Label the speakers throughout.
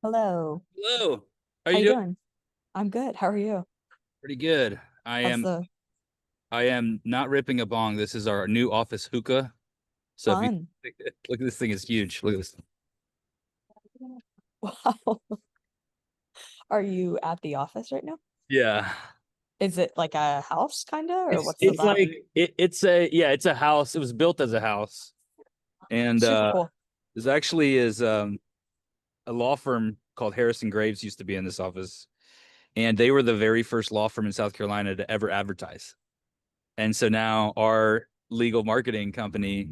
Speaker 1: Hello.
Speaker 2: Hello. How are
Speaker 1: How
Speaker 2: you
Speaker 1: you
Speaker 2: doing?
Speaker 1: doing? I'm good. How are you?
Speaker 2: Pretty good. I
Speaker 1: How's
Speaker 2: am
Speaker 1: the
Speaker 2: I am not ripping a bong. This is our new office hookah. So if you
Speaker 1: fun?
Speaker 2: look, this thing is huge. Look at this.
Speaker 1: Wow. Are you at the office right now?
Speaker 2: Yeah.
Speaker 1: Is it like a house kind of, or
Speaker 2: It's
Speaker 1: what's the
Speaker 2: it's
Speaker 1: vibe?
Speaker 2: like it's a house. It was built as a house. And
Speaker 1: Super cool.
Speaker 2: this actually is a law firm called Harrison Graves used to be in this office. And they were the very first law firm in South Carolina to ever advertise. And so now our legal marketing company,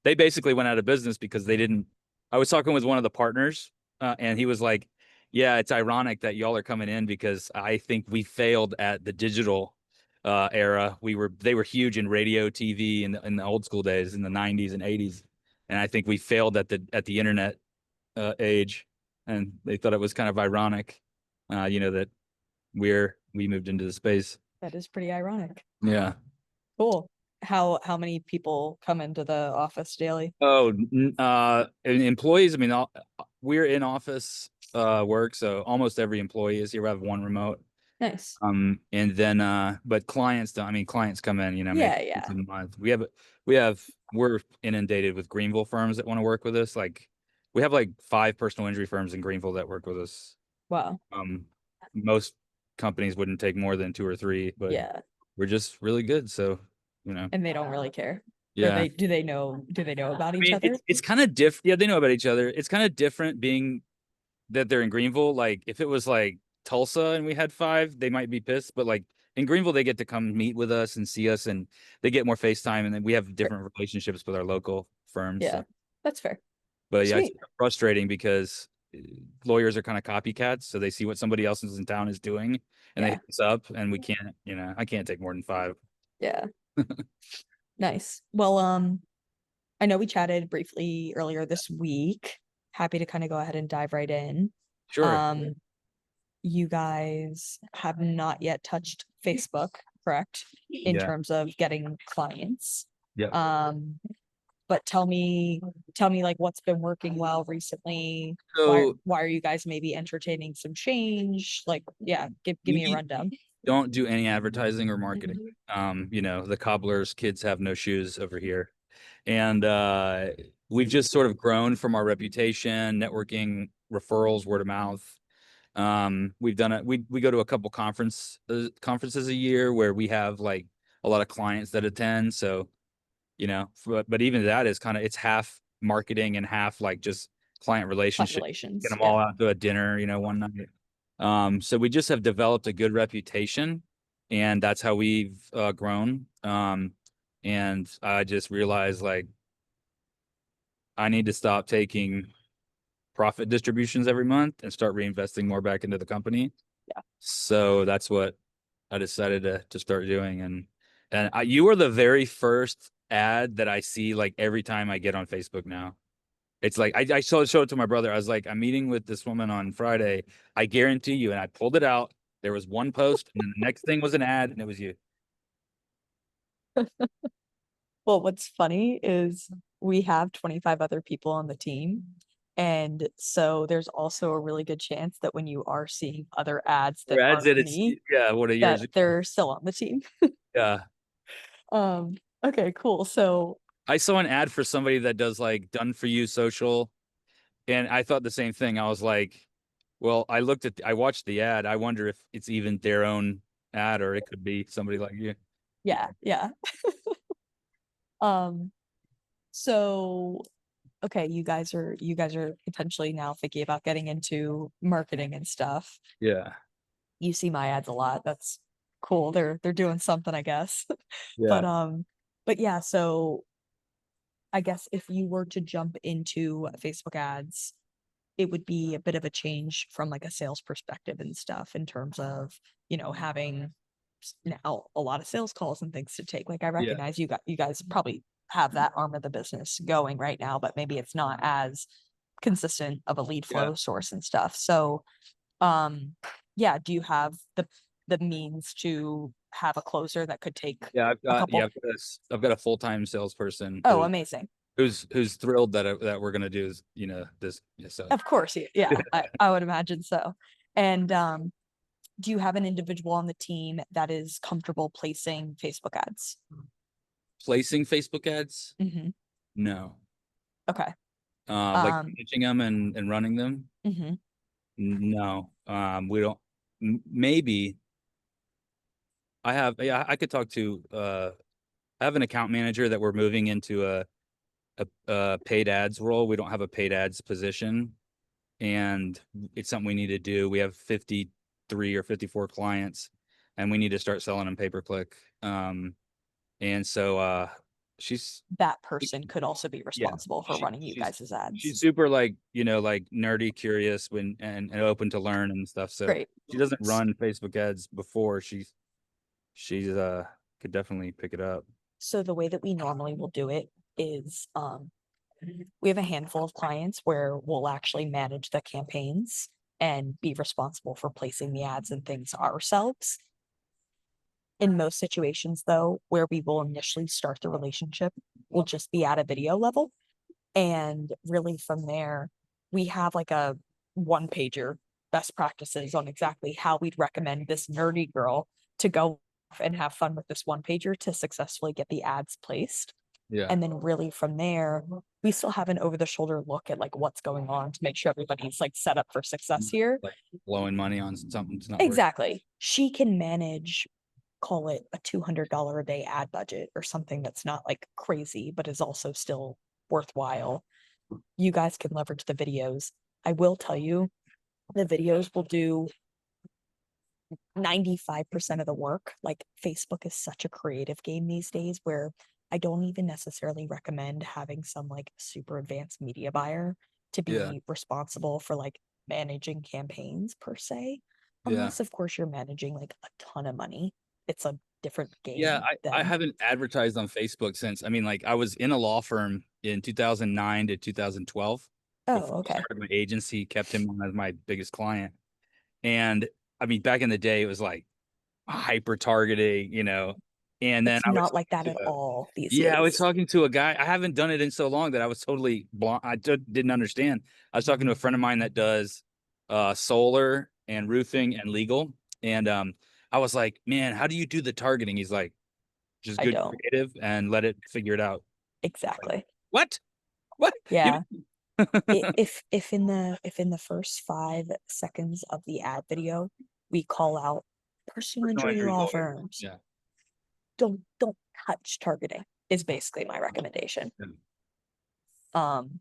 Speaker 2: they basically went out of business because they didn't. I was talking with one of the partners, and he was like, "Yeah, it's ironic that y'all are coming in because I think we failed at the digital era. They were huge in radio, TV, in the old school days in the '90s and '80s, and I think we failed at the internet age, and they thought it was kind of ironic, that we moved into the space.
Speaker 1: That is pretty ironic.
Speaker 2: Yeah.
Speaker 1: Cool. How many people come into the office daily?
Speaker 2: Oh, employees. I mean, we're in office work, so almost every employee is here. We have one remote.
Speaker 1: Nice.
Speaker 2: And then but clients don't. I mean, clients come in, maybe
Speaker 1: Yeah,
Speaker 2: once
Speaker 1: yeah.
Speaker 2: a month. We're inundated with Greenville firms that want to work with us. Like we have like five personal injury firms in Greenville that work with us.
Speaker 1: Wow.
Speaker 2: Um, most companies wouldn't take more than two or three, but
Speaker 1: Yeah.
Speaker 2: we're just really good. So,
Speaker 1: And they don't really care. Or
Speaker 2: yeah.
Speaker 1: do they know about
Speaker 2: I
Speaker 1: each
Speaker 2: mean,
Speaker 1: other?
Speaker 2: it's kind of different. Yeah, they know about each other. It's kind of different being that they're in Greenville. Like if it was like Tulsa and we had five, they might be pissed. But like in Greenville, they get to come meet with us and see us, and they get more FaceTime, and then we have
Speaker 1: Sure.
Speaker 2: different relationships with our local firms.
Speaker 1: Yeah.
Speaker 2: So,
Speaker 1: That's fair.
Speaker 2: but yeah, it's
Speaker 1: Sweet.
Speaker 2: frustrating because lawyers are kind of copycats, so they see what somebody else in town is doing, and they
Speaker 1: Yeah.
Speaker 2: hit us up, and we can't. I can't take more than five.
Speaker 1: Yeah. Nice. Well, I know we chatted briefly earlier this week. Happy to kind of go ahead and dive right in.
Speaker 2: Sure.
Speaker 1: Um, you guys have not yet touched Facebook, correct? In
Speaker 2: Yeah.
Speaker 1: terms of getting clients.
Speaker 2: Yeah.
Speaker 1: Um, but tell me like what's been working well recently. Why
Speaker 2: So
Speaker 1: why are you guys maybe entertaining some change? Like, yeah, give me a
Speaker 2: we
Speaker 1: rundown.
Speaker 2: don't do any advertising or marketing. The cobbler's kids have no shoes over here. And we've just sort of grown from our reputation, networking, referrals, word of mouth. We've done it. We go to a couple conferences a year where we have like a lot of clients that attend. So, but even that is kind of it's half marketing and half like just client
Speaker 1: Client
Speaker 2: relationship. Get
Speaker 1: relations.
Speaker 2: them
Speaker 1: Yeah.
Speaker 2: all out to a dinner, one night. So we just have developed a good reputation, and that's how we've grown. And I just realized like I need to stop taking profit distributions every month and start reinvesting more back into the company.
Speaker 1: Yeah.
Speaker 2: So that's what I decided to start doing. You are the very first ad that I see like every time I get on Facebook now. It's like I showed it to my brother. I was like, I'm meeting with this woman on Friday. I guarantee you. And I pulled it out. There was one post, and then the next thing was an ad, and it was you.
Speaker 1: Well, what's funny is we have 25 other people on the team. And so there's also a really good chance that when you are seeing other ads
Speaker 2: Your
Speaker 1: that
Speaker 2: ad
Speaker 1: aren't
Speaker 2: said it's
Speaker 1: me,
Speaker 2: yeah, what a
Speaker 1: that
Speaker 2: years ago.
Speaker 1: they're still on the team.
Speaker 2: Yeah.
Speaker 1: Um, okay, cool. So
Speaker 2: I saw an ad for somebody that does like done for you social, and I thought the same thing. I was like, well, I watched the ad. I wonder if it's even their own ad or it could be somebody like you.
Speaker 1: yeah, yeah. Um, so okay, you guys are potentially now thinking about getting into marketing and stuff.
Speaker 2: Yeah.
Speaker 1: You see my ads a lot. That's cool. They're doing something, I guess. But
Speaker 2: Yeah.
Speaker 1: but yeah, so I guess if you were to jump into Facebook ads, it would be a bit of a change from like a sales perspective and stuff in terms of, having now a lot of sales calls and things to take. Like I
Speaker 2: Yeah.
Speaker 1: recognize you guys probably have that arm of the business going right now, but maybe it's not as consistent of a lead
Speaker 2: Yeah.
Speaker 1: flow source and stuff. So um yeah, do you have the means to have a closer that could take
Speaker 2: Yeah,
Speaker 1: a couple?
Speaker 2: I've got a full-time salesperson
Speaker 1: Oh,
Speaker 2: who
Speaker 1: amazing.
Speaker 2: who's thrilled that we're gonna do is, this. Yeah, so
Speaker 1: Of course, yeah, I would imagine so. And do you have an individual on the team that is comfortable placing Facebook ads?
Speaker 2: placing Facebook ads,
Speaker 1: Hmm.
Speaker 2: no.
Speaker 1: Okay.
Speaker 2: Like
Speaker 1: Um,
Speaker 2: managing them and running them,
Speaker 1: mhm.
Speaker 2: no. We don't. Maybe yeah, I could talk to. I have an account manager that we're moving into a paid ads role. We don't have a paid ads position, and it's something we need to do. We have 53 or 54 clients, and we need to start selling them pay per click. And so she's
Speaker 1: That person could also be
Speaker 2: yeah,
Speaker 1: responsible for
Speaker 2: she
Speaker 1: running you
Speaker 2: she's
Speaker 1: guys' ads.
Speaker 2: she's super like, like nerdy, curious when and open to learn and stuff. So
Speaker 1: Great.
Speaker 2: she doesn't run Facebook ads before. She's could definitely pick it up.
Speaker 1: So the way that we normally will do it is we have a handful of clients where we'll actually manage the campaigns and be responsible for placing the ads and things ourselves. In most situations, though, where we will initially start the relationship, will just be at a video level. And really from there, we have like a one pager best practices on exactly how we'd recommend this nerdy girl to go and have fun with this one pager to successfully get the ads placed.
Speaker 2: Yeah.
Speaker 1: And then really from there, we still have an over the shoulder look at like what's going on to make sure everybody's like set up for success here.
Speaker 2: Like blowing money on something that's not working.
Speaker 1: Exactly. She can manage, call it a $200 a day ad budget or something that's not like crazy, but is also still worthwhile. You guys can leverage the videos. I will tell you, the videos will do 95% of the work. Like Facebook is such a creative game these days where I don't even necessarily recommend having some like super advanced media buyer to
Speaker 2: Yeah.
Speaker 1: be responsible for like managing campaigns per se.
Speaker 2: Yeah.
Speaker 1: Unless of course you're managing like a ton of money. It's a different
Speaker 2: Yeah,
Speaker 1: game
Speaker 2: I
Speaker 1: then.
Speaker 2: haven't advertised on Facebook since. I mean, like I was in a law firm in 2009 to 2012 before
Speaker 1: Oh,
Speaker 2: I
Speaker 1: okay.
Speaker 2: started my agency, kept him on as my biggest client. And I mean, back in the day, it was like hyper targeting, And then
Speaker 1: It's
Speaker 2: I was
Speaker 1: not like
Speaker 2: talking
Speaker 1: that at
Speaker 2: to
Speaker 1: all these
Speaker 2: yeah, I was
Speaker 1: days.
Speaker 2: talking to a guy. I haven't done it in so long that I was totally blind. Didn't understand. I was talking to a friend of mine that does solar and roofing and legal. And I was like, man, how do you do the targeting? He's like, just
Speaker 1: I
Speaker 2: good
Speaker 1: don't.
Speaker 2: creative and let it figure it out. Like,
Speaker 1: Exactly.
Speaker 2: what? What? You
Speaker 1: Yeah. If in the first 5 seconds of the ad video we call out personal
Speaker 2: personal
Speaker 1: injury
Speaker 2: injury
Speaker 1: law
Speaker 2: lawyer.
Speaker 1: firms,
Speaker 2: Yeah.
Speaker 1: don't touch targeting is basically my recommendation.
Speaker 2: Yeah.
Speaker 1: Um,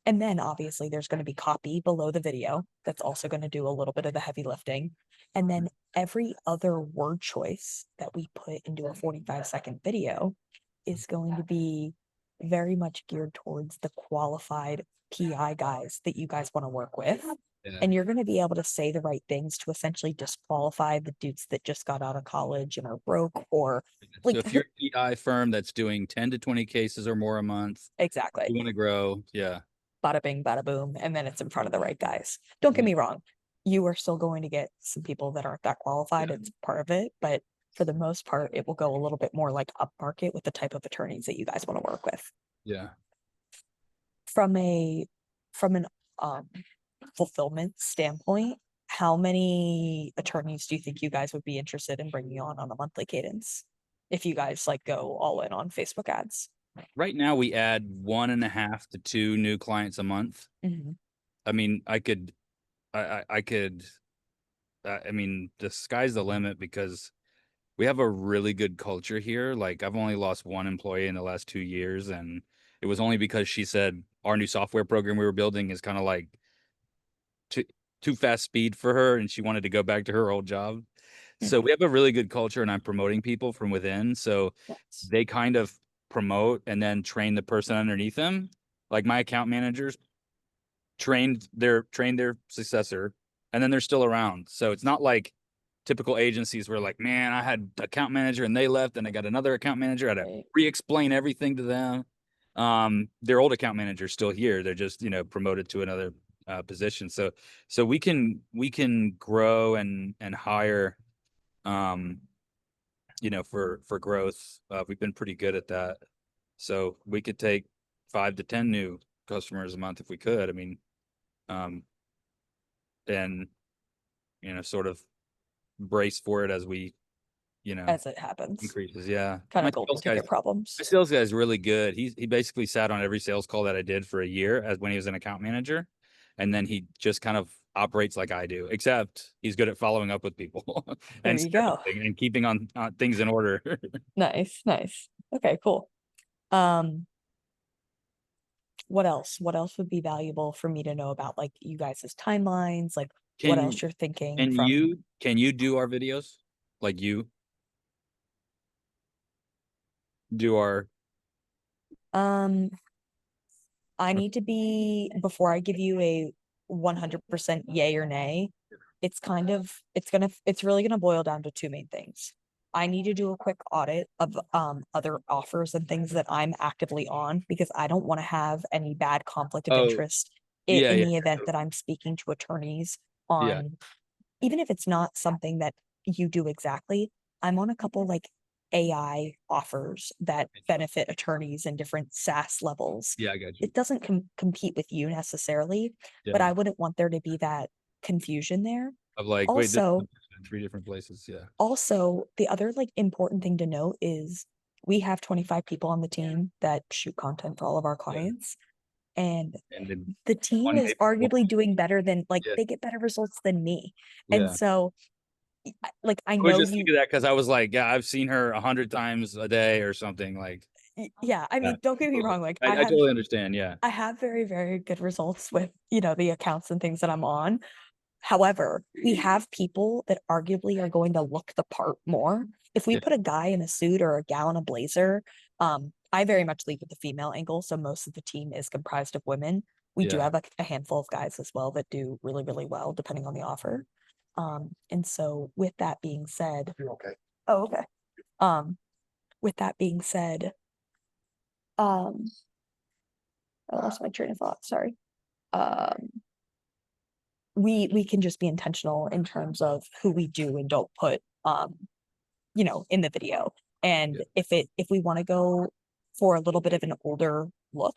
Speaker 1: and then obviously there's going to be copy below the video that's also going to do a little bit of the heavy lifting. And then every other word choice that we put into a 45-second video is going to be very much geared towards the qualified PI guys that you guys want to work with.
Speaker 2: Yeah.
Speaker 1: And you're going to be able to say the right things to essentially disqualify the dudes that just got out of college and are broke or
Speaker 2: So
Speaker 1: like
Speaker 2: if you're an PI firm that's doing 10 to 20 cases or more a month,
Speaker 1: exactly.
Speaker 2: you want to grow. Yeah.
Speaker 1: Bada bing, bada boom, and then it's in front of the right guys. Don't get
Speaker 2: Yeah.
Speaker 1: me wrong, you are still going to get some people that aren't that qualified.
Speaker 2: Yeah.
Speaker 1: It's part of it, but for the most part, it will go a little bit more like upmarket with the type of attorneys that you guys want to work with.
Speaker 2: Yeah.
Speaker 1: From a from an um fulfillment standpoint, how many attorneys do you think you guys would be interested in bringing on a monthly cadence if you guys like go all in on Facebook ads?
Speaker 2: Right now we add 1.5 to 2 new clients a month.
Speaker 1: Mhm.
Speaker 2: I mean, I could, I mean, the sky's the limit because we have a really good culture here. Like I've only lost one employee in the last 2 years, and it was only because she said our new software program we were building is kind of like too too fast speed for her, and she wanted to go back to her old job. So we have a really good culture, and I'm promoting people from within. So
Speaker 1: Yes.
Speaker 2: they kind of promote and then train the person underneath them. Like my account managers trained their successor, and then they're still around. So it's not like typical agencies where like, man, I had account manager and they left, and I got another account manager. I had to
Speaker 1: Right.
Speaker 2: re-explain everything to them. Their old account manager's still here. They're just promoted to another position. So we can grow and hire for growth. We've been pretty good at that. So we could take 5 to 10 new customers a month if we could. I mean, and sort of brace for it as we,
Speaker 1: as it happens.
Speaker 2: increases. Yeah.
Speaker 1: Kind of golden ticket
Speaker 2: My
Speaker 1: problems.
Speaker 2: sales guy's really good. He basically sat on every sales call that I did for a year as when he was an account manager. And then he just kind of operates like I do, except he's good at following up with people
Speaker 1: There
Speaker 2: and
Speaker 1: you go.
Speaker 2: scheduling and keeping on things in order.
Speaker 1: Nice, nice. Okay, cool. Um, what else? What else would be valuable for me to know about like you guys' timelines? Like what
Speaker 2: Can
Speaker 1: else you're thinking
Speaker 2: can
Speaker 1: from
Speaker 2: you do our videos? Like you do our
Speaker 1: um I need to be before I give you a 100% yay or nay. It's really gonna boil down to two main things. I need to do a quick audit of other offers and things that I'm actively on because I don't want to have any bad conflict of
Speaker 2: Oh,
Speaker 1: interest
Speaker 2: yeah,
Speaker 1: in
Speaker 2: yeah,
Speaker 1: the event that I'm speaking to attorneys
Speaker 2: yeah,
Speaker 1: on, even if it's not something that you do exactly. I'm on a couple like AI offers that benefit attorneys in different SaaS levels.
Speaker 2: yeah, I got you.
Speaker 1: It doesn't compete with you necessarily, but
Speaker 2: Yeah.
Speaker 1: I wouldn't want there to be that confusion there.
Speaker 2: Of like, wait, this is
Speaker 1: Also,
Speaker 2: in 3 different places. Yeah.
Speaker 1: the other like important thing to note is we have 25 people on the team that shoot content for all of our
Speaker 2: Yeah.
Speaker 1: clients. And
Speaker 2: And then
Speaker 1: the team
Speaker 2: one
Speaker 1: is
Speaker 2: maybe more.
Speaker 1: arguably doing better than like
Speaker 2: Yeah.
Speaker 1: they get better results than me. And
Speaker 2: Yeah.
Speaker 1: so like I
Speaker 2: I was
Speaker 1: know
Speaker 2: just
Speaker 1: you
Speaker 2: thinking that because I was like, yeah, I've seen her 100 times a day or something. Like,
Speaker 1: yeah, I
Speaker 2: yeah,
Speaker 1: mean, don't get me
Speaker 2: totally.
Speaker 1: wrong, like
Speaker 2: I totally understand. Yeah.
Speaker 1: I have very, very good results with, the accounts and things that I'm on. However, we have people that arguably are going to look the part more. If we
Speaker 2: Yeah.
Speaker 1: put a guy in a suit or a gal in a blazer, I very much lead with the female angle, so most of the team is comprised of women. We do
Speaker 2: Yeah.
Speaker 1: have a handful of guys as well that do really, really well, depending on the offer. And so with that being said,
Speaker 3: You're okay.
Speaker 1: oh, okay. Um, with that being said, um, I lost my train of thought. Sorry. Um, we can just be intentional in terms of who we do and don't put in the video. And
Speaker 2: Yeah.
Speaker 1: if we want to go for a little bit of an older look,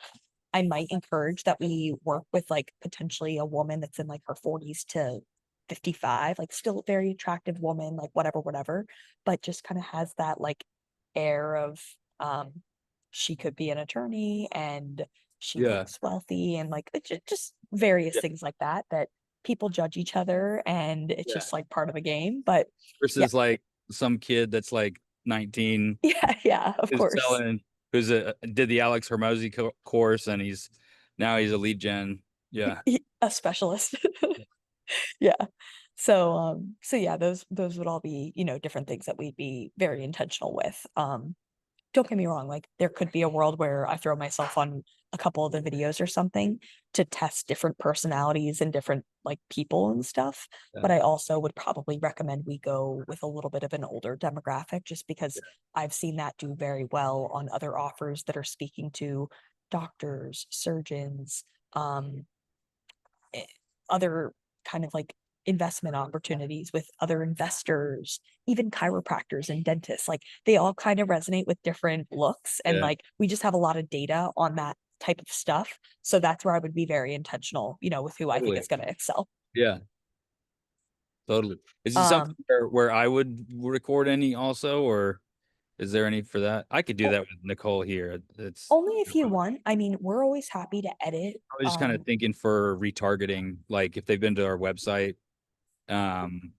Speaker 1: I might encourage that we work with like potentially a woman that's in like her 40s to 55, like still very attractive woman, like whatever, but just kind of has that like air of um she could be an attorney and she
Speaker 2: Yeah.
Speaker 1: looks wealthy and like just various
Speaker 2: Yeah.
Speaker 1: things like that that people judge each other and it's
Speaker 2: Yeah.
Speaker 1: just like part of the game. But yeah,
Speaker 2: Versus like some kid that's like 19
Speaker 1: yeah, of
Speaker 2: is
Speaker 1: course.
Speaker 2: selling, did the Alex Hermosi course and he's a lead gen. Yeah.
Speaker 1: A specialist. Yeah. So yeah, those would all be, different things that we'd be very intentional with. Don't get me wrong, like there could be a world where I throw myself on a couple of the videos or something to test different personalities and different like people and stuff.
Speaker 2: Yeah.
Speaker 1: But I also would probably recommend we go with a little bit of an older demographic just because I've seen that do very well on other offers that are speaking to doctors, surgeons, um, eh, other kind of like investment opportunities with other investors, even chiropractors and dentists. Like they all kind of resonate with different looks. And
Speaker 2: Yeah.
Speaker 1: like we just have a lot of data on that type of stuff. So that's where I would be very intentional, with who I think
Speaker 2: Totally.
Speaker 1: is going to excel.
Speaker 2: Yeah. Totally. Is it something
Speaker 1: Um,
Speaker 2: where I would record any also, or is there any for that? I could do
Speaker 1: o-
Speaker 2: that with Nicole here. It's
Speaker 1: only if you want. I mean, we're always happy to edit.
Speaker 2: I was just kind of thinking for retargeting, like if they've been to our website, um,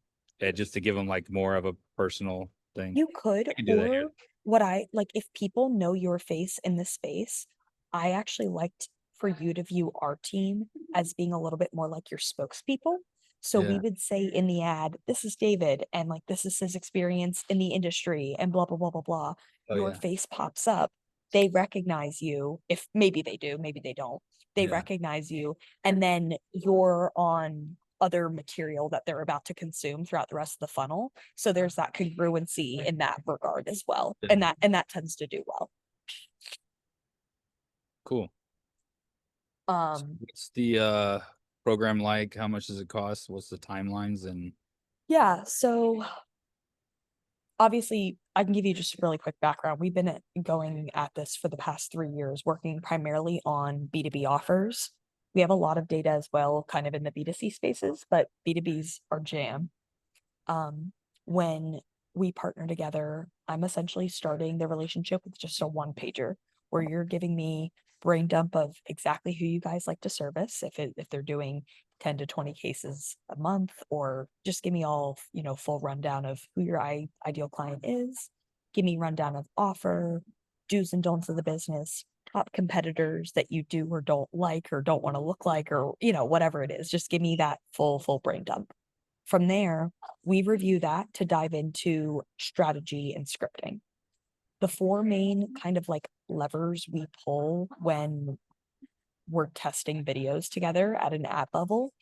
Speaker 2: just to give them like more of a personal thing.
Speaker 1: You could,
Speaker 2: I can do that here.
Speaker 1: or what I like, if people know your face in the space, I actually liked for you to view our team as being a little bit more like your spokespeople. So we
Speaker 2: Yeah.
Speaker 1: would say in the ad, this is David, and like this is his experience in the industry, and blah, blah, blah, blah, blah.
Speaker 2: Oh
Speaker 1: Your
Speaker 2: yeah.
Speaker 1: face pops up. They recognize you. If maybe they do, maybe they don't. They
Speaker 2: Yeah.
Speaker 1: recognize you, and then you're on other material that they're about to consume throughout the rest of the funnel. So there's that congruency in that regard as well.
Speaker 2: Yeah.
Speaker 1: And that tends to do well.
Speaker 2: Cool. So
Speaker 1: Um,
Speaker 2: what's the program like? How much does it cost? What's the timelines and
Speaker 1: yeah, so obviously I can give you just a really quick background. We've been going at this for the past 3 years, working primarily on B2B offers. We have a lot of data as well, kind of in the B2C spaces, but B2B's our jam. When we partner together, I'm essentially starting the relationship with just a one pager where you're giving me brain dump of exactly who you guys like to service, if they're doing 10 to 20 cases a month, or just give me all, full rundown of who your ideal client is. Give me rundown of offer, do's and don'ts of the business, top competitors that you do or don't like or don't want to look like, or whatever it is. Just give me that full brain dump. From there, we review that to dive into strategy and scripting. The four main kind of like levers we pull when we're testing videos together at an ad level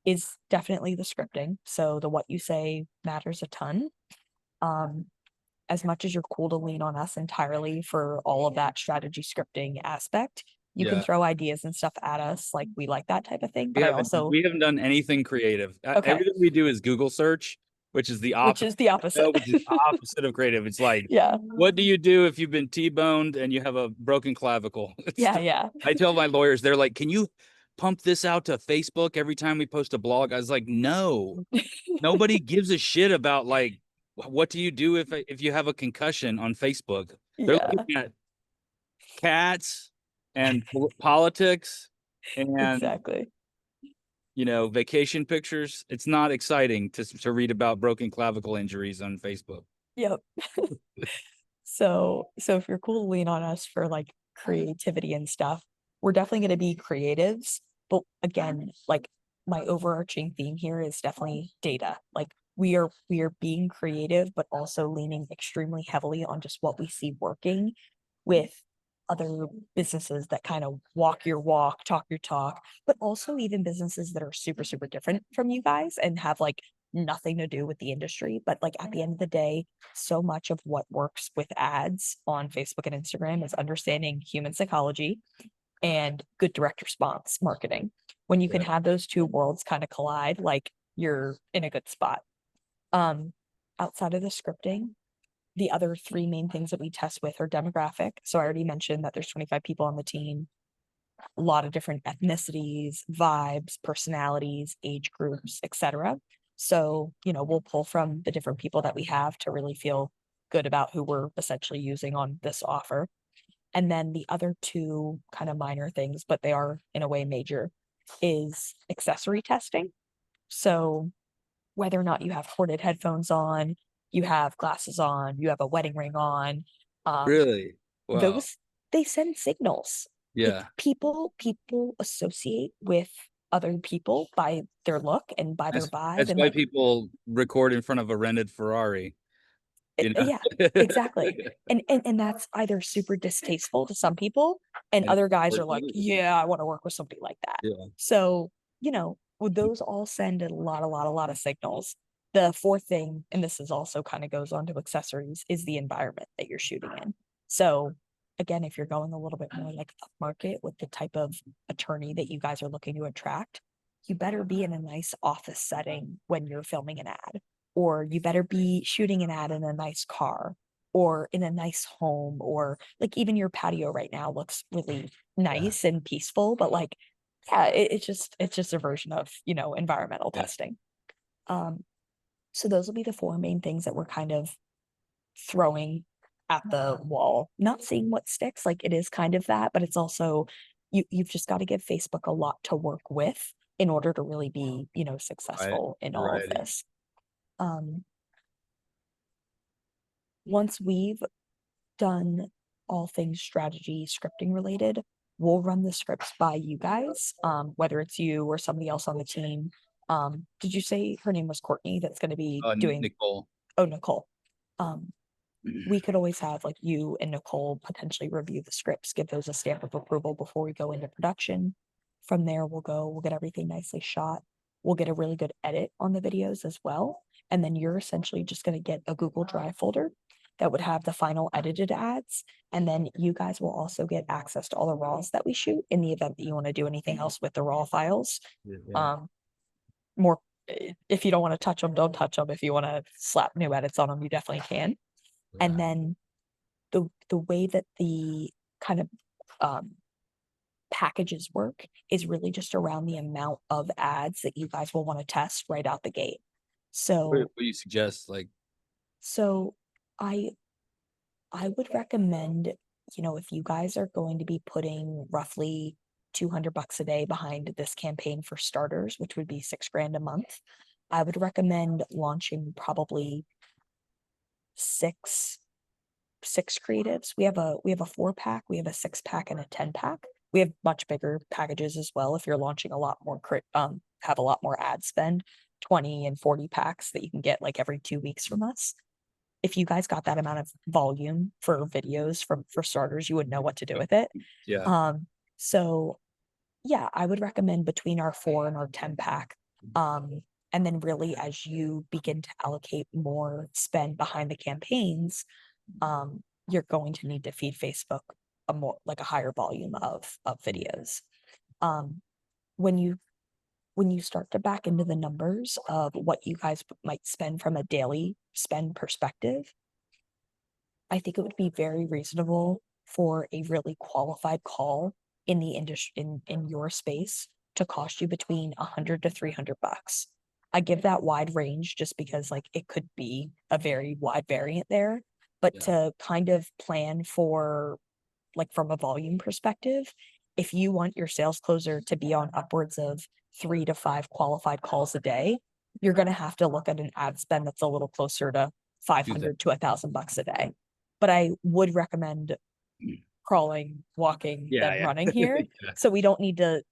Speaker 1: is definitely the scripting. So the what you say matters a ton. As much as you're cool to lean on us entirely for all of that strategy scripting aspect, you can
Speaker 2: Yeah.
Speaker 1: throw ideas and stuff at us. Like, we like that type of thing.
Speaker 2: We
Speaker 1: But I
Speaker 2: haven't
Speaker 1: also,
Speaker 2: we haven't done anything creative.
Speaker 1: okay,
Speaker 2: Everything we do is Google search, which is the
Speaker 1: which
Speaker 2: opposite.
Speaker 1: is the opposite.
Speaker 2: Which is opposite of creative. It's like,
Speaker 1: Yeah.
Speaker 2: what do you do if you've been T-boned and you have a broken clavicle?
Speaker 1: Yeah. Yeah.
Speaker 2: I tell my lawyers, they're like, can you pump this out to Facebook every time we post a blog? I was like, no, nobody gives a shit about like, what do you do if you have a concussion on Facebook? They're
Speaker 1: Yeah.
Speaker 2: looking at cats and politics and
Speaker 1: Exactly.
Speaker 2: vacation pictures. It's not exciting to read about broken clavicle injuries on Facebook.
Speaker 1: Yep. So if you're cool to lean on us for like creativity and stuff, we're definitely going to be creatives. But again, like, my overarching theme here is definitely data. Like, we are being creative, but also leaning extremely heavily on just what we see working with other businesses that kind of walk your walk, talk your talk, but also even businesses that are super, super different from you guys and have like nothing to do with the industry. But like, at the end of the day, so much of what works with ads on Facebook and Instagram is understanding human psychology and good direct response marketing. When you can
Speaker 2: Yeah.
Speaker 1: have those two worlds kind of collide, like, you're in a good spot. Um, Outside of the scripting, the other three main things that we test with are demographic. So I already mentioned that there's 25 people on the team, a lot of different ethnicities, vibes, personalities, age groups, etc. So, we'll pull from the different people that we have to really feel good about who we're essentially using on this offer. And then the other two kind of minor things, but they are in a way major, is accessory testing. So whether or not you have corded headphones on, you have glasses on, you have a wedding ring on, um,
Speaker 2: Really? Wow.
Speaker 1: those, they send signals. Like,
Speaker 2: Yeah.
Speaker 1: people associate with other people by their look and by their vibe,
Speaker 2: That's
Speaker 1: and
Speaker 2: why
Speaker 1: like,
Speaker 2: people record in front of a rented Ferrari, you know.
Speaker 1: yeah, exactly. And that's either super distasteful to some people, and
Speaker 2: And
Speaker 1: other guys
Speaker 2: like,
Speaker 1: are like, yeah, I want to work with somebody like that.
Speaker 2: yeah.
Speaker 1: So, would those all send a lot of signals. The fourth thing, and this is also kind of goes on to accessories, is the environment that you're shooting in. So again, if you're going a little bit more like upmarket with the type of attorney that you guys are looking to attract, you better be in a nice office setting when you're filming an ad, or you better be shooting an ad in a nice car or in a nice home, or like, even your patio right now looks really nice and peaceful, but like, yeah, it's just a version of, environmental
Speaker 2: Yeah.
Speaker 1: testing. Um, so those will be the four main things that we're kind of throwing at the wall, not seeing what sticks. Like, it is kind of that, but it's also, you've just got to give Facebook a lot to work with in order to really be,
Speaker 2: Right.
Speaker 1: successful in all of
Speaker 2: Variety.
Speaker 1: this. Once we've done all things strategy scripting related, we'll run the scripts by you guys, whether it's you or somebody else on the team. Did you say her name was Courtney that's going to be doing?
Speaker 2: Nicole.
Speaker 1: Oh, Nicole. um we could always have like you and Nicole potentially review the scripts, give those a stamp of approval before we go into production. From there, we'll get everything nicely shot. We'll get a really good edit on the videos as well. And then you're essentially just going to get a Google Drive folder that would have the final edited ads. And then you guys will also get access to all the raws that we shoot in the event that you want to do anything else with the raw files.
Speaker 2: Yeah.
Speaker 1: More, if you don't want to touch them, don't touch them. If you want to slap new edits on them, you definitely can. And then the way that the kind of packages work is really just around the amount of ads that you guys will want to test right out the gate.
Speaker 2: What
Speaker 1: So
Speaker 2: do you suggest? Like,
Speaker 1: so I I would recommend, if you guys are going to be putting roughly $200 a day behind this campaign for starters, which would be 6 grand a month, I would recommend launching probably six six creatives. We have a 4 pack, we have a 6 pack, and a 10 pack. We have much bigger packages as well if you're launching a lot more have a lot more ad spend, 20 and 40 packs that you can get like every 2 weeks from us. If you guys got that amount of volume for videos for starters, you would know what to do with it.
Speaker 2: yeah,
Speaker 1: So yeah, I would recommend between our 4 and our 10 pack. And then really as you begin to allocate more spend behind the campaigns, you're going to need to feed Facebook a higher volume of videos. Um, when you when you start to back into the numbers of what you guys might spend from a daily spend perspective, I think it would be very reasonable for a really qualified call in the industry in your space to cost you between 100 to $300. I give that wide range just because like it could be a very wide variant there, but
Speaker 2: yeah,
Speaker 1: to kind of plan for like from a volume perspective, if you want your sales closer to be on upwards of 3 to 5 qualified calls a day, you're going to have to look at an ad spend that's a little closer to
Speaker 2: do that.
Speaker 1: 500 to $1,000 a day. But I would recommend crawling, walking,
Speaker 2: Yeah,
Speaker 1: then
Speaker 2: yeah,
Speaker 1: running here.
Speaker 2: yeah.
Speaker 1: So you don't need to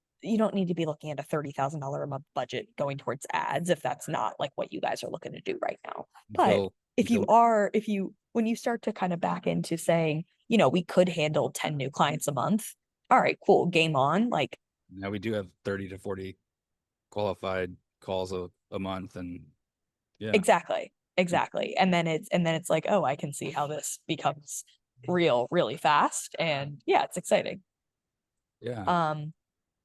Speaker 1: be looking at a $30,000 a month budget going towards ads if that's not like what you guys are looking to do right now. But
Speaker 2: Until
Speaker 1: if you
Speaker 2: until
Speaker 1: are, if you when you start to kind of back into saying, we could handle 10 new clients a month. All right, cool, game on. Like
Speaker 2: now we do have 30 to 40 qualified calls a month, and yeah,
Speaker 1: exactly, exactly. And then it's like, oh, I can see how this becomes real really fast. And yeah, it's exciting.
Speaker 2: yeah,
Speaker 1: Um,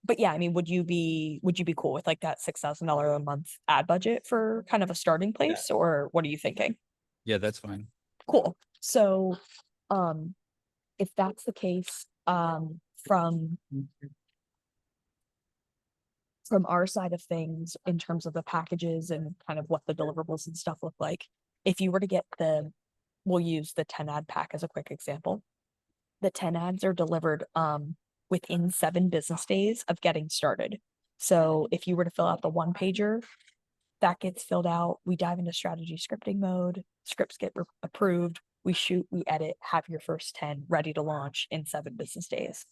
Speaker 1: but yeah, I mean, would you be cool with like that $6,000 a month ad budget for kind of a starting place, or what are you thinking?
Speaker 2: yeah, that's fine.
Speaker 1: Cool. So, um, if that's the case, from our side of things in terms of the packages and kind of what the deliverables and stuff look like, if you were to get we'll use the 10 ad pack as a quick example. The 10 ads are delivered within 7 business days of getting started. So if you were to fill out the 1 pager, that gets filled out. We dive into strategy scripting mode. Scripts get approved. We shoot, we edit, have your first 10 ready to launch in 7 business days.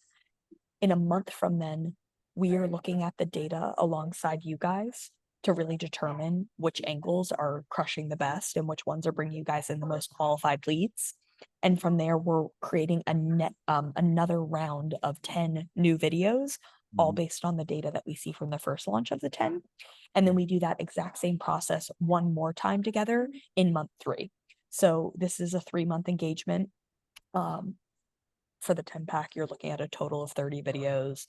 Speaker 1: In a month from then, we are looking at the data alongside you guys to really determine which angles are crushing the best and which ones are bringing you guys in the most qualified leads. And from there, we're creating another round of 10 new videos, all
Speaker 2: Mhm.
Speaker 1: based on the data that we see from the first launch of the 10. And then we do that exact same process one more time together in month 3. So this is a 3-month engagement. Um, for the 10 pack, you're looking at a total of 30 videos.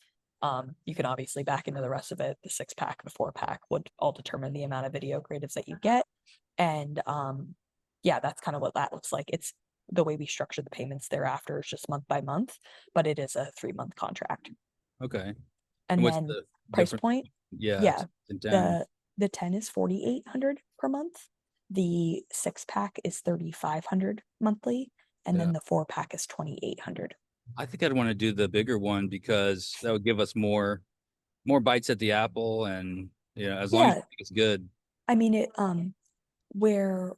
Speaker 1: You can obviously back into the rest of it. The 6 pack, the 4 pack would all determine the amount of video creatives that you get. And yeah, that's kind of what that looks like. It's the way we structure the payments thereafter is just month by month, but it is a 3-month contract.
Speaker 2: Okay. And
Speaker 1: And
Speaker 2: what's
Speaker 1: then
Speaker 2: the
Speaker 1: price
Speaker 2: difference?
Speaker 1: point,
Speaker 2: Yeah,
Speaker 1: yeah,
Speaker 2: in 10.
Speaker 1: the 10 is 4,800 per month. The 6 pack is 3,500 monthly, and
Speaker 2: Yeah.
Speaker 1: then the 4 pack is 2,800.
Speaker 2: I think I'd want to do the bigger one because that would give us more bites at the apple, and as long as
Speaker 1: Yeah,
Speaker 2: you think it's good.
Speaker 1: I mean it where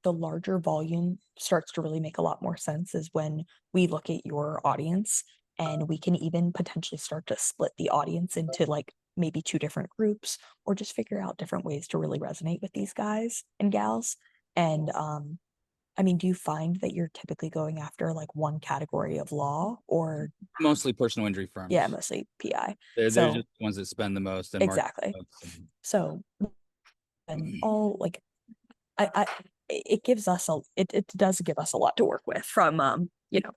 Speaker 1: the larger volume starts to really make a lot more sense is when we look at your audience, and we can even potentially start to split the audience into like maybe 2 different groups, or just figure out different ways to really resonate with these guys and gals. And I mean, do you find that you're typically going after like one category of law, or
Speaker 2: Mostly personal injury
Speaker 1: yeah,
Speaker 2: firms.
Speaker 1: mostly PI?
Speaker 2: They're
Speaker 1: So
Speaker 2: just the ones that spend the most and market
Speaker 1: exactly.
Speaker 2: the most.
Speaker 1: So and all like I it gives us it does give us a lot to work with from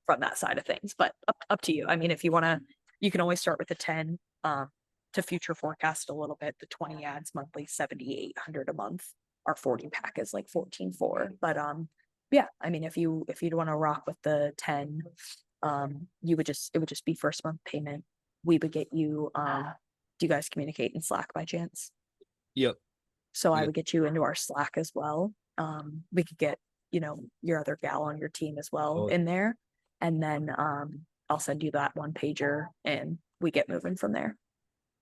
Speaker 1: from that side of things. But up to you. I mean, if you want to, you can always start with a 10 to future forecast a little bit. The 20 ads monthly, 7,800 a month. Our 40 pack is like 14,400. But Yeah, I mean, if you'd want to rock with the 10, it would just be first month payment. We would get you, do you guys communicate in Slack by chance?
Speaker 2: Yep.
Speaker 1: So I
Speaker 2: Yeah.
Speaker 1: would get you into our Slack as well. We could get, your other gal on your team as well
Speaker 2: Oh,
Speaker 1: in there. And then I'll send you that one pager and we get moving from there.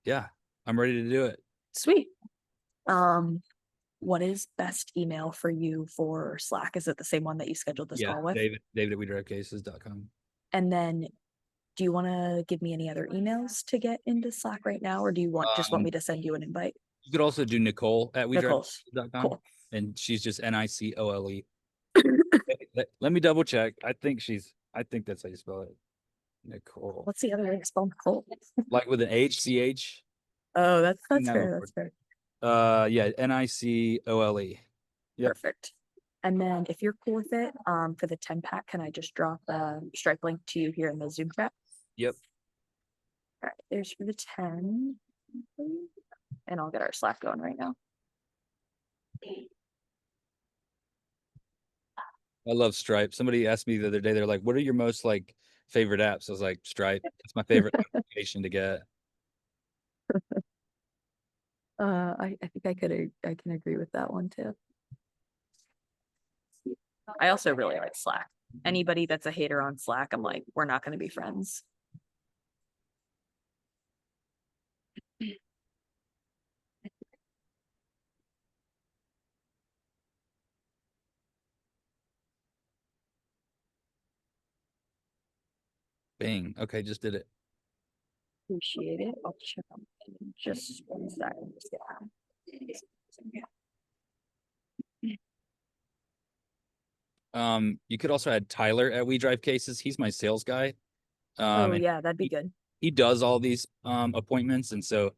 Speaker 2: yeah. I'm ready to do it.
Speaker 1: Sweet. Um, what is best email for you for Slack? Is it the same one that you scheduled this
Speaker 2: Yeah.
Speaker 1: call with?
Speaker 2: David at WeDriveCases.com.
Speaker 1: And then do you want to give me any other emails to get into Slack right now, or do you just want me to send you an invite?
Speaker 2: You could also do Nicole at
Speaker 1: Nicole's
Speaker 2: WeDriveCases.com.
Speaker 1: cool.
Speaker 2: And she's just Nicole. Let me double check. I think that's how you spell it. Nicole.
Speaker 1: What's the other way to spell Nicole?
Speaker 2: Like with an HCH.
Speaker 1: Oh, that's
Speaker 2: that
Speaker 1: fair.
Speaker 2: would
Speaker 1: That's fair.
Speaker 2: Yeah, Nicole. Yep.
Speaker 1: Perfect. And then if you're cool with it, for the 10 pack, can I just drop a Stripe link to you here in the Zoom chat?
Speaker 2: Yep.
Speaker 1: All right, there's for the 10. And I'll get our Slack going right now.
Speaker 2: I love Stripe. Somebody asked me the other day, they're like, what are your most like favorite apps? I was like, Stripe. It's my favorite application to get.
Speaker 1: I think I can agree with that one too. I also really like Slack. Anybody that's a hater on Slack, I'm like, we're not going to be friends.
Speaker 2: Bing. Okay, just did it.
Speaker 1: Appreciate it. I'll check on it in just 1 second.
Speaker 2: You could also add Tyler at WeDriveCases. He's my sales guy.
Speaker 1: Oh
Speaker 2: And
Speaker 1: yeah, that'd be good.
Speaker 2: he does all these appointments, and so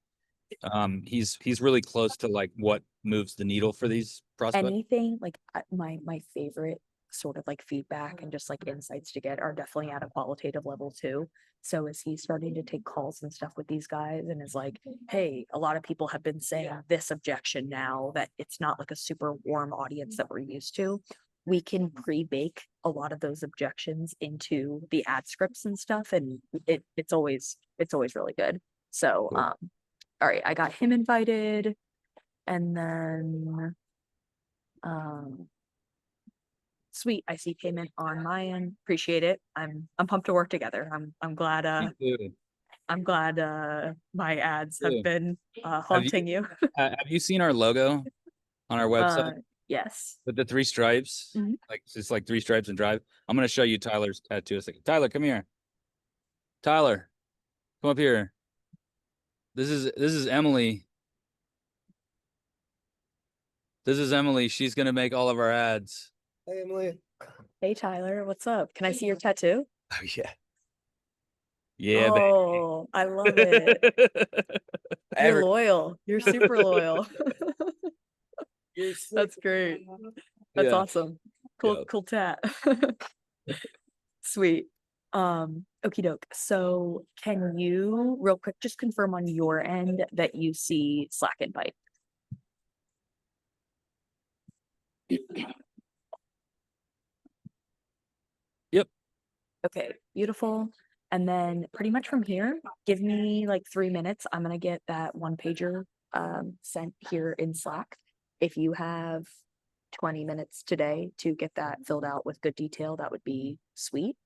Speaker 2: he's really close to like what moves the needle for these prospects.
Speaker 1: Anything like my favorite sort of like feedback and just like insights to get are definitely at a qualitative level too. So is he starting to take calls and stuff with these guys and is like, hey, a lot of people have been saying this objection now that it's not like a super warm audience that we're used to. We can pre-bake a lot of those objections into the ad scripts and stuff, and it's always really good. So
Speaker 2: Cool.
Speaker 1: all right, I got him invited, and then sweet, I see payment on my end. Appreciate it. I'm pumped to work together. I'm glad my ads have been haunting you.
Speaker 2: Have you seen our logo on our website
Speaker 1: Yes.
Speaker 2: with the 3 stripes?
Speaker 1: Mhm.
Speaker 2: Like it's like 3 stripes and drive. I'm gonna show you Tyler's tattoo a second. Tyler, come here. Tyler, come up here. This is Emily. This is Emily. She's gonna make all of our ads.
Speaker 3: Hey, Emily.
Speaker 1: Hey Tyler, what's up? Can I see your tattoo?
Speaker 2: Oh yeah. Yeah,
Speaker 1: Oh, I love it. You're loyal. You're super loyal. That's great. That's awesome. Cool tat. Sweet. Okie doke. So can you real quick just confirm on your end that you see Slack invite?
Speaker 2: Yep.
Speaker 1: Okay, beautiful. And then pretty much from here, give me like 3 minutes. I'm gonna get that one pager sent here in Slack. If you have 20 minutes today to get that filled out with good detail, that would be sweet.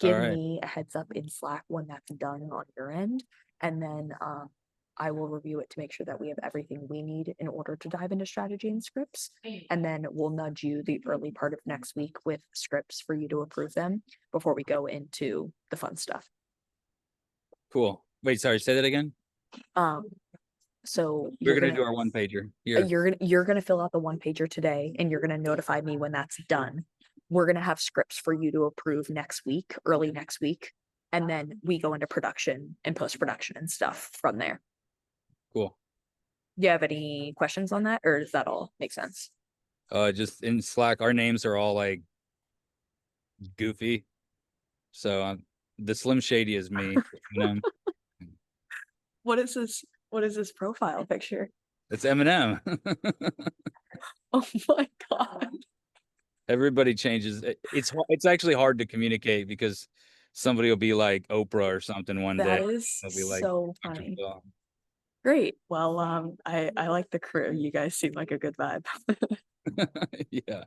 Speaker 1: Give
Speaker 2: All right.
Speaker 1: me a heads up in Slack when that's done on your end, and then I will review it to make sure that we have everything we need in order to dive into strategy and scripts. And then we'll nudge you the early part of next week with scripts for you to approve them before we go into the fun stuff.
Speaker 2: Cool. Wait, sorry, say that again.
Speaker 1: So
Speaker 2: We're gonna do our one pager. Here.
Speaker 1: you're gonna fill out the one pager today, and you're gonna notify me when that's done. We're gonna have scripts for you to approve next week, early next week, and then we go into production and post-production and stuff from there.
Speaker 2: Cool.
Speaker 1: Do you have any questions on that, or does that all make sense?
Speaker 2: Just in Slack, our names are all like goofy. So the Slim Shady is me. You know?
Speaker 1: What is this? What is this profile picture?
Speaker 2: It's Eminem.
Speaker 1: Oh my god.
Speaker 2: Everybody changes. It's actually hard to communicate because somebody will be like Oprah or something one
Speaker 3: That
Speaker 2: day.
Speaker 3: is
Speaker 2: They'll be like
Speaker 3: so
Speaker 2: Dr.
Speaker 3: funny.
Speaker 2: Phil.
Speaker 3: Great. Well, I like the crew. You guys seem like a good vibe.
Speaker 2: Yeah.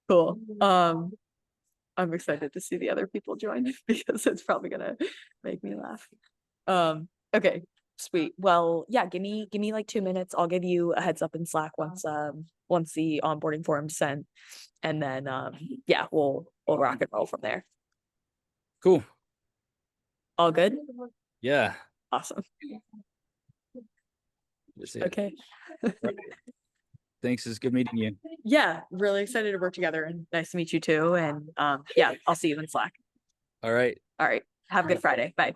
Speaker 3: Cool. I'm excited to see the other people join because it's probably gonna make me laugh. Okay, sweet. Well, yeah, give me like 2 minutes. I'll give you a heads up in Slack once the onboarding form's sent. And then yeah, we'll rock and roll from there.
Speaker 2: Cool.
Speaker 3: All good?
Speaker 2: Yeah.
Speaker 3: Awesome.
Speaker 2: Just it.
Speaker 3: Okay.
Speaker 2: Right. Thanks. It's good meeting you.
Speaker 3: Yeah, really excited to work together and nice to meet you too. And yeah, I'll see you in Slack.
Speaker 2: All right.
Speaker 3: All right. Have a good Friday. Bye.